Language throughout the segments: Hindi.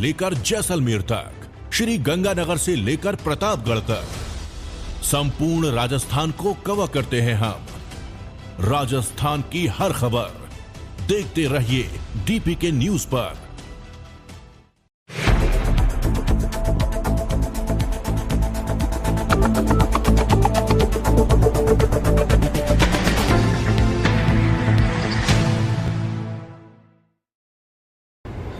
लेकर जैसलमेर तक, श्री गंगानगर से लेकर प्रतापगढ़ तक, संपूर्ण राजस्थान को कवर करते हैं हम। राजस्थान की हर खबर देखते रहिए डीपीके न्यूज पर।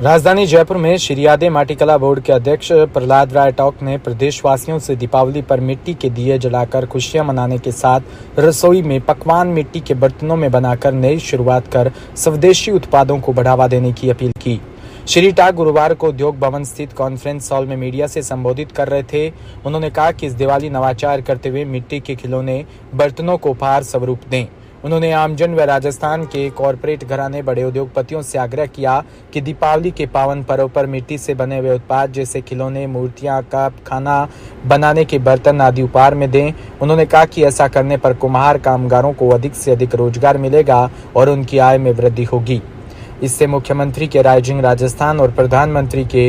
राजधानी जयपुर में श्रीयादे माटीकला बोर्ड के अध्यक्ष प्रहलाद राय टॉक ने प्रदेशवासियों से दीपावली पर मिट्टी के दिए जलाकर खुशियां मनाने के साथ रसोई में पकवान मिट्टी के बर्तनों में बनाकर नई शुरुआत कर स्वदेशी उत्पादों को बढ़ावा देने की अपील की। श्री टाक गुरुवार को उद्योग भवन स्थित कॉन्फ्रेंस हॉल में मीडिया से संबोधित कर रहे थे। उन्होंने कहा कि इस दिवाली नवाचार करते हुए मिट्टी के खिलौने बर्तनों को उपहार स्वरूप दें। उन्होंने आमजन व राजस्थान के कॉरपोरेट घराने बड़े उद्योगपतियों से आग्रह किया कि दीपावली के पावन पर्व पर मिट्टी से बने हुए उत्पाद जैसे खिलौने, मूर्तियां, कप, खाना बनाने के बर्तन आदि उपहार में दें। उन्होंने कहा कि ऐसा करने पर कुम्हार कामगारों को अधिक से अधिक रोजगार मिलेगा और उनकी आय में वृद्धि होगी। इससे मुख्यमंत्री के राइजिंग राजस्थान और प्रधानमंत्री के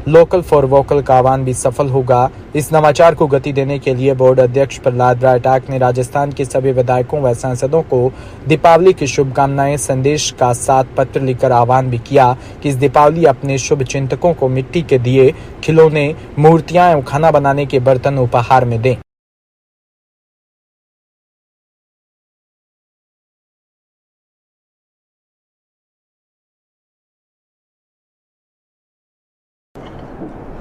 लोकल फॉर वोकल का आह्वान भी सफल होगा। इस नवाचार को गति देने के लिए बोर्ड अध्यक्ष प्रहलाद राय टाक ने राजस्थान के सभी विधायकों व सांसदों को दीपावली की शुभकामनाएं संदेश का साथ पत्र लिखकर आह्वान भी किया कि इस दीपावली अपने शुभ चिंतकों को मिट्टी के दिए, खिलौने, मूर्तियां एवं खाना बनाने के बर्तन उपहार में दें।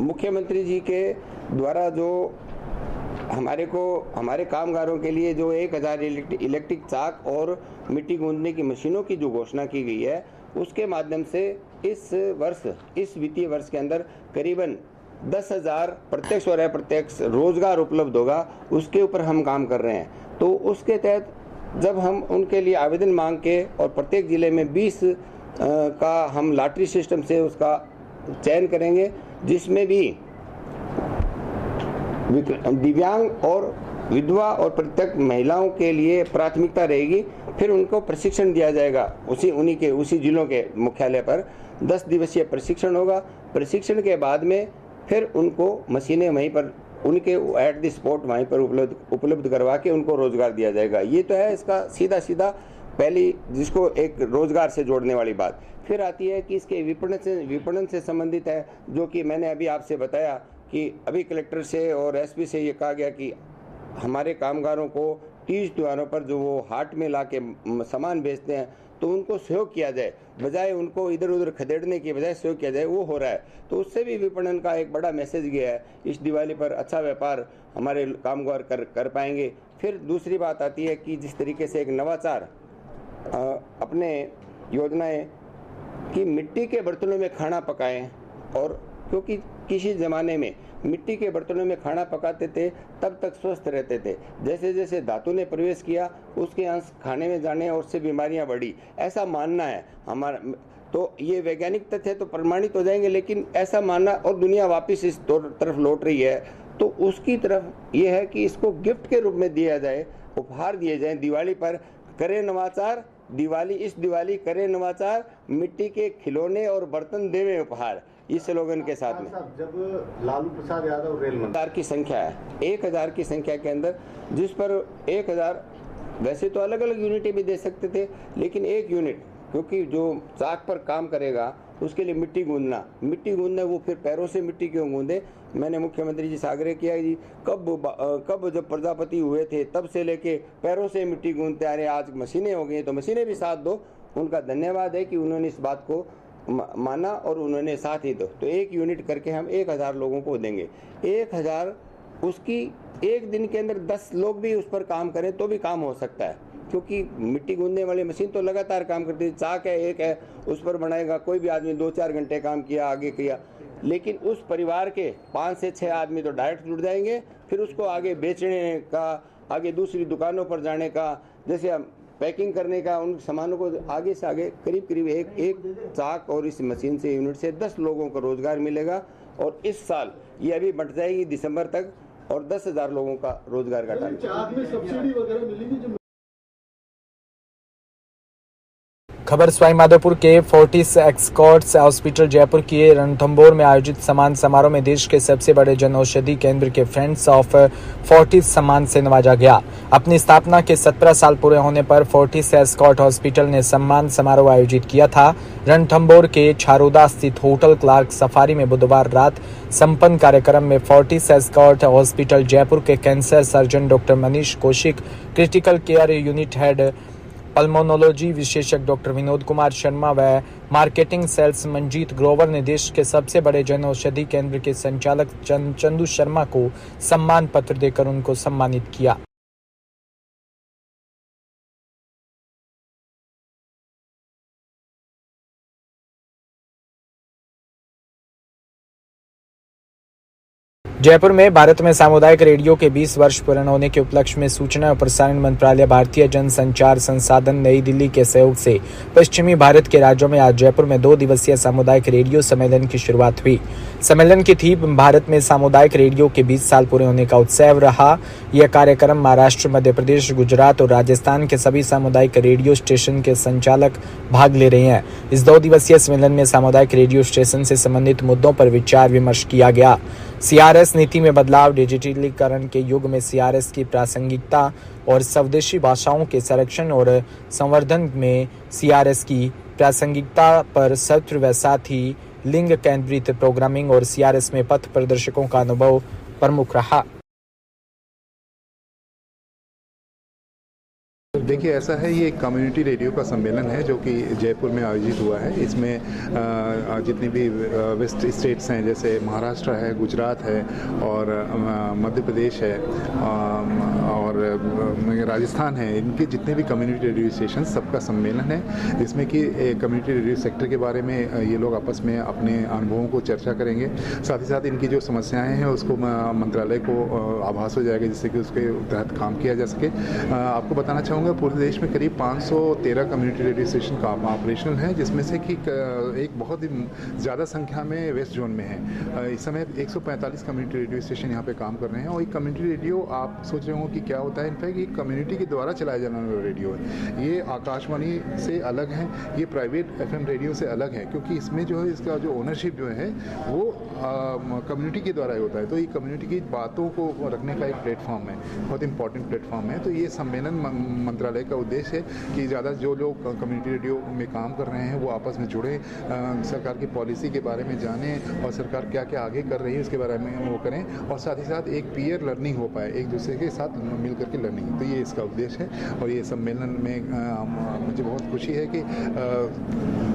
मुख्यमंत्री जी के द्वारा जो हमारे कामगारों के लिए जो 1000 इलेक्ट्रिक चाक और मिट्टी गूंदने की मशीनों की जो घोषणा की गई है, उसके माध्यम से इस वित्तीय वर्ष के अंदर करीबन 10,000 प्रत्यक्ष और अप्रत्यक्ष रोजगार उपलब्ध होगा। उसके ऊपर हम काम कर रहे हैं। तो उसके तहत जब हम उनके लिए आवेदन मांग के और प्रत्येक जिले में 20 का हम लॉटरी सिस्टम से उसका चयन करेंगे, जिसमें भी दिव्यांग और विधवा और प्रत्येक महिलाओं के लिए प्राथमिकता रहेगी। फिर उनको प्रशिक्षण दिया जाएगा। उसी जिलों के मुख्यालय पर 10 दिवसीय प्रशिक्षण होगा। प्रशिक्षण के बाद में फिर उनको मशीनें वहीं पर उनके एट द स्पॉट वहीं पर उपलब्ध करवा के उनको रोजगार दिया जाएगा। ये तो है इसका सीधा पहली जिसको एक रोजगार से जोड़ने वाली बात। फिर आती है कि इसके विपणन से संबंधित है, जो कि मैंने अभी आपसे बताया कि अभी कलेक्टर से और एसपी से ये कहा गया कि हमारे कामगारों को तीज त्योहारों पर जो वो हाट में ला के सामान बेचते हैं तो उनको सहयोग किया जाए, बजाय उनको इधर उधर खदेड़ने की बजाय सहयोग किया जाए, वो हो रहा है। तो उससे भी विपणन का एक बड़ा मैसेज गया है। इस दिवाली पर अच्छा व्यापार हमारे कामगार कर पाएंगे। फिर दूसरी बात आती है कि जिस तरीके से एक नवाचार अपने योजनाएं कि मिट्टी के बर्तनों में खाना पकाएं, और क्योंकि किसी ज़माने में मिट्टी के बर्तनों में खाना पकाते थे तब तक स्वस्थ रहते थे। जैसे जैसे धातु ने प्रवेश किया उसके अंश खाने में जाने और उससे बीमारियां बढ़ी, ऐसा मानना है हमारा। तो ये वैज्ञानिक तथ्य तो प्रमाणित हो जाएंगे, लेकिन ऐसा मानना और दुनिया वापस इस तरफ लौट रही है। तो उसकी तरफ ये है कि इसको गिफ्ट के रूप में दिया जाए, उपहार दिए जाए। दिवाली पर करें नवाचार, इस दिवाली करें नवाचार, मिट्टी के खिलौने और बर्तन देवे उपहार, इस स्लोगन के साथ में। जब लालू प्रसाद यादव रेल मंत्री 1000 की संख्या है, 1000 की संख्या के अंदर जिस पर 1000 वैसे तो अलग अलग यूनिटें भी दे सकते थे, लेकिन एक यूनिट क्योंकि जो चाक पर काम करेगा उसके लिए मिट्टी गूंदना, वो फिर पैरों से मिट्टी क्यों गूंदे। मैंने मुख्यमंत्री जी से आग्रह किया जी, कब जब प्रजापति हुए थे तब से लेके पैरों से मिट्टी गूंदते आ रहे, आज मशीनें हो गई तो मशीनें भी साथ दो। उनका धन्यवाद है कि उन्होंने इस बात को माना और उन्होंने साथ ही दो। तो एक यूनिट करके हम 1000 लोगों को देंगे। 1000 उसकी एक दिन के अंदर 10 लोग भी उस पर काम करें तो भी काम हो सकता है, क्योंकि मिट्टी गूंदने वाली मशीन तो लगातार काम करती है। चाक है, एक है, उस पर बनाएगा कोई भी आदमी 2-4 घंटे काम किया, आगे किया, लेकिन उस परिवार के 5 से 6 आदमी तो डायरेक्ट जुड़ जाएंगे। फिर उसको आगे बेचने का, आगे दूसरी दुकानों पर जाने का, जैसे पैकिंग करने का, उन सामानों को आगे से आगे करीब एक चाक और इस मशीन से यूनिट से 10 लोगों को रोजगार मिलेगा। और इस साल ये अभी बढ़ जाएगी दिसंबर तक और 10,000 लोगों का रोजगार का टारगेट। खबर सवाई माधोपुर के फोर्टिस एक्सकॉर्ट्स हॉस्पिटल जयपुर के रणथंभौर में आयोजित सम्मान समारोह में देश के सबसे बड़े जन औषधि केंद्र के फ्रेंड्स ऑफ फोर्टिस सम्मान से नवाजा गया। अपनी स्थापना के 17 साल पूरे होने पर फोर्टिस एस्कॉर्ट हॉस्पिटल ने सम्मान समारोह आयोजित किया था। रणथंभौर के छारोदा स्थित होटल क्लार्क सफारी में बुधवार रात संपन्न कार्यक्रम में फोर्टिस एस्कॉर्ट हॉस्पिटल जयपुर के cancer surgeon doctor Manish Kaushik, critical care unit head pulmonology विशेषज्ञ डॉक्टर विनोद कुमार शर्मा व मार्केटिंग सेल्स मंजीत ग्रोवर ने देश के सबसे बड़े जन औषधि केंद्र के संचालक चंदू शर्मा को सम्मान पत्र देकर उनको सम्मानित किया। जयपुर में भारत में सामुदायिक रेडियो के 20 वर्ष पूर्ण होने के उपलक्ष्य में सूचना और प्रसारण मंत्रालय, भारतीय जनसंचार संसाधन नई दिल्ली के सहयोग से पश्चिमी भारत के राज्यों में आज जयपुर में 2 दिवसीय सामुदायिक रेडियो सम्मेलन की शुरुआत हुई। सम्मेलन की थीम भारत में सामुदायिक रेडियो के 20 साल पूरे होने का उत्सव रहा। यह कार्यक्रम महाराष्ट्र, मध्य प्रदेश, गुजरात और राजस्थान के सभी सामुदायिक रेडियो स्टेशन के संचालक भाग ले रहे हैं। इस 2 दिवसीय सम्मेलन में सामुदायिक रेडियो स्टेशन से संबंधित मुद्दों पर विचार विमर्श किया गया। सीआरएस नीति में बदलाव, डिजिटलीकरण के युग में सीआरएस की प्रासंगिकता और स्वदेशी भाषाओं के संरक्षण और संवर्धन में सीआरएस की प्रासंगिकता पर सत्र व साथ ही लिंग केंद्रित प्रोग्रामिंग और सीआरएस में पथ प्रदर्शकों का अनुभव प्रमुख रहा। देखिए, ऐसा है, ये एक कम्युनिटी रेडियो का सम्मेलन है जो कि जयपुर में आयोजित हुआ है। इसमें जितनी भी वेस्ट स्टेट्स हैं, जैसे महाराष्ट्र है, गुजरात है और मध्य प्रदेश है और राजस्थान है, इनके जितने भी कम्युनिटी रेडियो स्टेशन सबका सम्मेलन है। इसमें कि कम्युनिटी रेडियो सेक्टर के बारे में ये लोग आपस में अपने अनुभवों को चर्चा करेंगे। साथ ही साथ इनकी जो समस्याएँ हैं उसको मंत्रालय को आभास हो जाएगा जिससे कि उसके तहत काम किया जा सके। आपको बताना चाहूँगा, पूरे देश में करीब 513 कम्युनिटी रेडियो स्टेशन का ऑपरेशनल है, जिसमें से कि एक बहुत ही ज़्यादा संख्या में वेस्ट जोन में है। इस समय 145 कम्युनिटी रेडियो स्टेशन यहाँ पे काम कर रहे हैं। और एक कम्युनिटी रेडियो, आप सोच रहे हो कि क्या होता है, इनफैक्ट ये कम्युनिटी के द्वारा चलाया जाने वाला रेडियो है। ये आकाशवाणी से अलग है, ये प्राइवेट FM रेडियो से अलग है, क्योंकि इसमें जो है इसका जो ओनरशिप जो है वो कम्युनिटी के द्वारा ही होता है। तो ये कम्युनिटी की बातों को रखने का एक प्लेटफॉर्म है, बहुत इंपॉर्टेंट प्लेटफॉर्म है। तो ये सम्मेलन मंत्रालय का उद्देश्य है कि ज़्यादा जो लोग कम्युनिटी रेडियो में काम कर रहे हैं वो आपस में जुड़े, सरकार की पॉलिसी के बारे में जानें और सरकार क्या क्या आगे कर रही है उसके बारे में वो करें, और साथ ही साथ एक पीयर लर्निंग हो पाए, एक दूसरे के साथ मिल करके लर्निंग। तो ये इसका उद्देश्य है। और ये सम्मेलन में मुझे बहुत खुशी है कि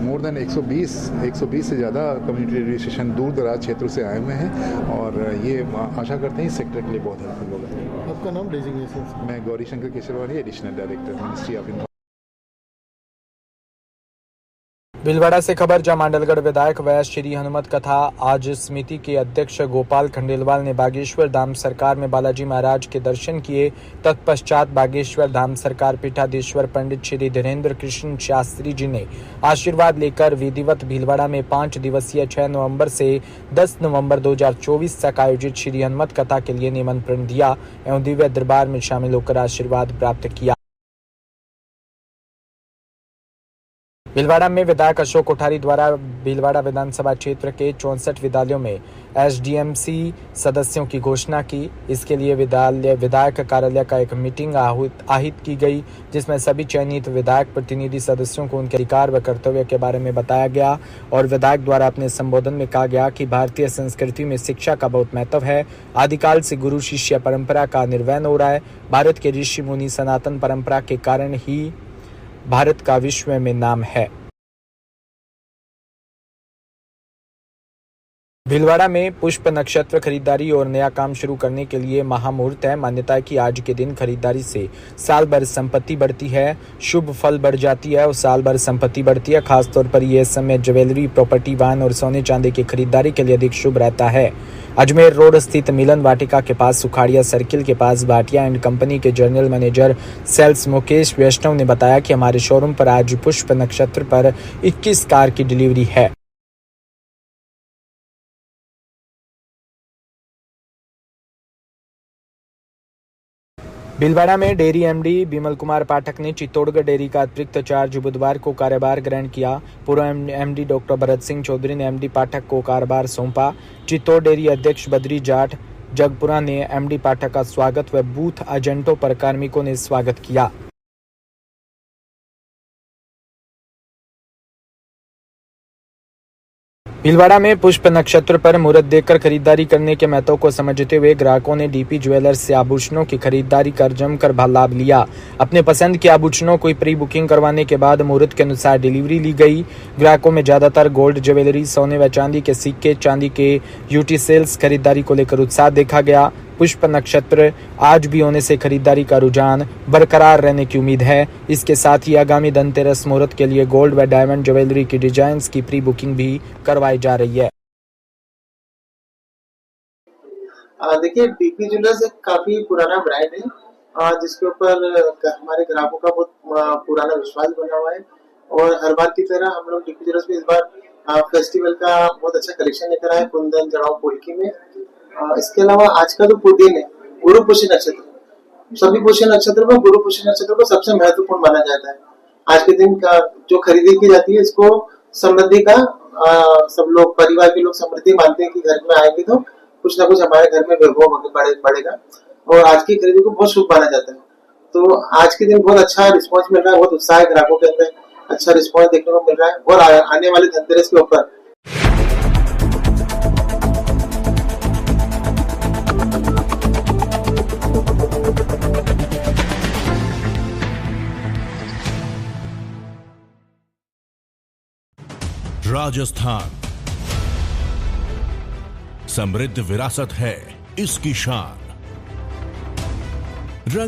मोर देन 120 से ज़्यादा कम्युनिटी रेडियो स्टेशन दूर दराज क्षेत्रों से आए हुए हैं और ये आशा करते हैं इस सेक्टर के लिए बहुत हेल्पफुल होगा। आपका नाम, डेजिग्नेशन? मैं Gauri Shankar Kesharwani, additional director, ministry of information. Bhilwara से खबर, जहां मांडलगढ़ विधायक व श्री हनुमत कथा आज समिति के अध्यक्ष गोपाल खंडेलवाल ने बागेश्वर धाम सरकार में बालाजी महाराज के दर्शन किए। तत्पश्चात बागेश्वर धाम सरकार पीठाधीश्वर पंडित श्री धीरेन्द्र कृष्ण शास्त्री जी ने आशीर्वाद लेकर विधिवत भीलवाड़ा में 5 दिवसीय 6 नवंबर से 10 नवंबर 2024 तक आयोजित श्री हनुमत कथा के लिए निमंत्रण दिया एवं दिव्य दरबार में शामिल होकर आशीर्वाद प्राप्त किया। भीलवाड़ा में विधायक अशोक कोठारी द्वारा भीलवाड़ा विधानसभा क्षेत्र के 64 विद्यालयों में SDMC सदस्यों की घोषणा की। इसके लिए विधायक कार्यालय का एक मीटिंग आहित की गई, जिसमें सभी चयनित विधायक प्रतिनिधि सदस्यों को उनके अधिकार व कर्तव्य के बारे में बताया गया और विधायक द्वारा अपने संबोधन में कहा गया कि भारतीय संस्कृति में शिक्षा का बहुत महत्व है। आदिकाल से गुरु शिष्य परंपरा का निर्वहन हो रहा है। भारत के ऋषि मुनि सनातन परंपरा के कारण ही भारत का विश्व में नाम है। भीलवाड़ा में पुष्प नक्षत्र खरीदारी और नया काम शुरू करने के लिए महामुहूर्त है। मान्यता है कि आज के दिन खरीदारी से साल भर संपत्ति बढ़ती है, शुभ फल बढ़ जाती है और साल भर संपत्ति बढ़ती है। खासतौर पर यह समय ज्वेलरी, प्रॉपर्टी, वाहन और सोने चांदी की खरीदारी के लिए अधिक शुभ रहता है। अजमेर रोड स्थित मिलन वाटिका के पास सुखाड़िया सर्किल के पास भाटिया एंड कंपनी के जनरल मैनेजर सेल्स मुकेश वैष्णव ने बताया कि हमारे शोरूम पर आज पुष्प नक्षत्र पर 21 कार की डिलीवरी है। भीलवाड़ा में डेयरी एमडी बिमल कुमार पाठक ने चित्तौड़गढ़ डेयरी का अतिरिक्त चार्ज बुधवार को कार्यभार ग्रहण किया। पूर्व एमडी डॉक्टर भरत सिंह चौधरी ने एमडी पाठक को कार्यभार सौंपा। चित्तौड़ डेयरी अध्यक्ष बद्री जाट जगपुरा ने एमडी पाठक का स्वागत व बूथ एजेंटों पर कार्मिकों ने स्वागत किया। भीलवाड़ा में पुष्प नक्षत्र पर मुहूर्त देखकर खरीदारी करने के महत्व को समझते हुए ग्राहकों ने डीपी ज्वेलर्स से आभूषणों की खरीदारी कर जमकर लाभ लिया। अपने पसंद के आभूषणों को प्री बुकिंग करवाने के बाद मुहूर्त के अनुसार डिलीवरी ली गई। ग्राहकों में ज्यादातर गोल्ड ज्वेलरी, सोने व चांदी के सिक्के, चांदी के यूटेंसिल्स खरीदारी को लेकर उत्साह देखा गया। पुष्प नक्षत्र आज भी होने से खरीदारी का रुझान बरकरार रहने की उम्मीद है। इसके साथ ही आगामी धनतेरस मुहूर्त के लिए गोल्ड व डायमंड ज्वेलरी की डिजाइन्स की प्री बुकिंग भी करवाई जा रही है। देखिए, डीपी ज्वेलर्स एक काफी पुराना ब्रांड है जिसके ऊपर हमारे ग्राहकों का बहुत पुराना विश्वास बना हुआ है और हर बार की तरह हम लोग डीपी ज्वेलर्स में इस बार फेस्टिवल का बहुत अच्छा कलेक्शन लेकर आए कुंदन, जड़ाव, पोल्की में। इसके अलावा आज का जो दिन है गुरु पुष्य नक्षत्र, सभी पुष्य नक्षत्र में गुरु पुष्य नक्षत्र को सबसे महत्वपूर्ण माना जाता है। आज के दिन का जो खरीदी की जाती है इसको समृद्धि का सब लोग, परिवार के लोग समृद्धि मानते हैं कि घर में आएंगे तो कुछ ना कुछ हमारे घर में वैभव बढ़ेगा और आज की खरीदी को बहुत शुभ माना जाता है। तो आज के दिन बहुत अच्छा रिस्पॉन्स मिल रहा है, बहुत उत्साह है ग्राहकों के अंदर, अच्छा रिस्पॉन्स देखने को मिल रहा है। और आने वाले धनतेरस के ऊपर राजस्थान समृद्ध विरासत है इसकी शान। रंग